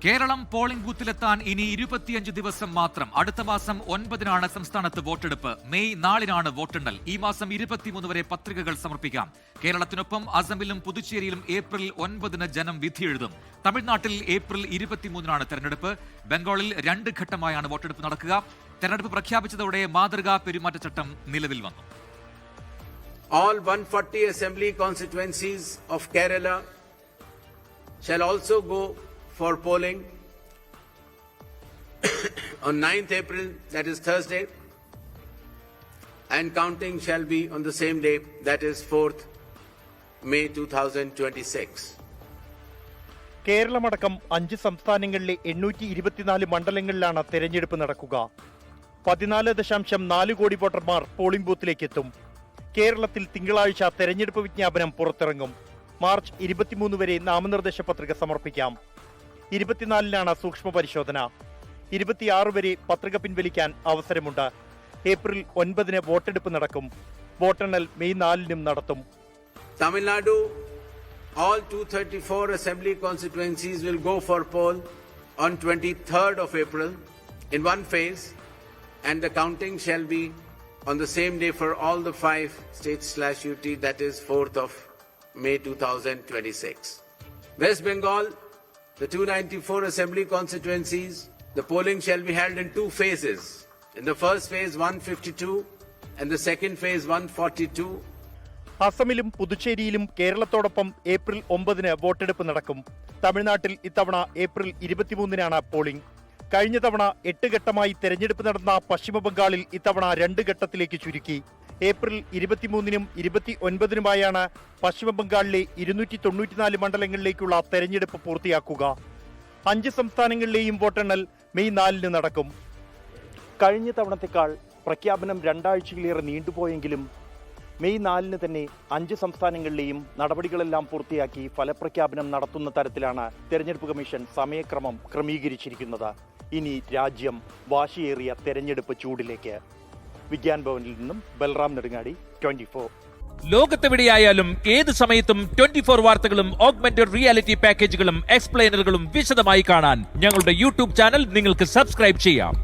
Keralam polling ബൂത്തിലെത്താൻ ഇനി 25 ദിവസം മാത്രം. അടുത്ത മാസം 9-നാണ് സംസ്ഥാനത്ത് വോട്ടെടുപ്പ്. മെയ് 4-നാണ് വോട്ടെണ്ണൽ. ഈ മാസം 23 വരെ പത്രികകൾ സമർപ്പിക്കാം. കേരളത്തിനൊപ്പം അസമിലും പുതുച്ചേരിയിലും ഏപ്രിൽ 9-ന് ജനം വിധിയെഴുതും. തമിഴ്നാട്ടിൽ ഏപ്രിൽ 23-നാണ് തെരഞ്ഞെടുപ്പ്. ബംഗാളിൽ 2 ഘട്ടമായാണ് വോട്ടെടുപ്പ് നടക്കുക. തെരഞ്ഞെടുപ്പ് പ്രഖ്യാപിച്ചതോടെ മാതൃകാ പെരുമാറ്റച്ചട്ടം നിലവിൽ വന്നു. All 140 assembly constituencies of Kerala shall also go for polling on 9th April, that is Thursday, and counting shall be on the same day, that is 4th May 2026. കേരളമടക്കം 5 സംസ്ഥാനങ്ങളിലെ 824 മണ്ഡലങ്ങളിലാണ് തെരഞ്ഞെടുപ്പ് നടക്കുക. 14.4 കോടി വോട്ടർമാർ പോളിംഗ് ബൂത്തിലേക്ക് എത്തും. കേരളത്തിൽ തിങ്കളാഴ്ച തെരഞ്ഞെടുപ്പ് വിജ്ഞാപനം പുറത്തിറങ്ങും. മാർച്ച് 23 വരെ നാമനിർദ്ദേശ പത്രിക സമർപ്പിക്കാം. 24-നാണ് സൂക്ഷ്മ പരിശോധന. 26 വരെ പത്രിക പിൻവലിക്കാൻ അവസരമുണ്ട്. ഏപ്രിൽ 9-ന് വോട്ടെടുപ്പ് നടക്കും. വോട്ടെണ്ണൽ മെയ് 4-നും നടത്തും. Tamil Nadu, all 234 assembly constituencies will go for poll on 23rd of April in one phase, and the counting shall be on the same day for all the 5 states/UT, that is 4th of May 2026. West Bengal, the 294 assembly constituencies, the polling shall be held in 2 phases. In the first phase 152 and the second phase 142. അസമിലും പുതുച്ചേരിയിലും കേരളത്തോടൊപ്പം April 9-ന് വോട്ടെടുപ്പ് നടക്കും. തമിഴ്നാട്ടിൽ ഇത്തവണ April 23-നാണ് polling. കഴിഞ്ഞ തവണ 8 ഘട്ടമായി തെരഞ്ഞെടുപ്പ് നടന്ന പശ്ചിമ ബംഗാളിൽ ഇത്തവണ 2 ഘട്ടത്തിലേക്ക് ചുരുക്കി. ഏപ്രിൽ 23-നും 29-നുമായാണ് പശ്ചിമ ബംഗാളിലെ 294 മണ്ഡലങ്ങളിലേക്കുള്ള തെരഞ്ഞെടുപ്പ് പൂർത്തിയാക്കുക. 5 സംസ്ഥാനങ്ങളിലെയും വോട്ടെണ്ണൽ മെയ് 4-ന് നടക്കും. കഴിഞ്ഞ തവണത്തേക്കാൾ പ്രഖ്യാപനം 2 ആഴ്ചയിലേറെ നീണ്ടുപോയെങ്കിലും മെയ് 4-ന് തന്നെ 5 സംസ്ഥാനങ്ങളിലെയും നടപടികളെല്ലാം പൂർത്തിയാക്കി ഫലപ്രഖ്യാപനം നടത്തുന്ന തരത്തിലാണ് തെരഞ്ഞെടുപ്പ് കമ്മീഷൻ സമയക്രമം ക്രമീകരിച്ചിരിക്കുന്നത്. ഇനി രാജ്യം വാശിയേറിയ തെരഞ്ഞെടുപ്പ് ചൂടിലേക്ക്. വിജ്ഞാൻ ഭവനിൽ നിന്നും ബൽറാം നെടുങ്ങാടി, 24. ലോകത്തെവിടെയായാലും ഏത് സമയത്തും 24 വാർത്തകളും ഓഗ്മെന്റഡ് റിയാലിറ്റി പാക്കേജുകളും എക്സ്പ്ലെയിനറുകളും വിശദമായി കാണാൻ ഞങ്ങളുടെ യൂട്യൂബ് ചാനൽ നിങ്ങൾക്ക് സബ്സ്ക്രൈബ് ചെയ്യാം.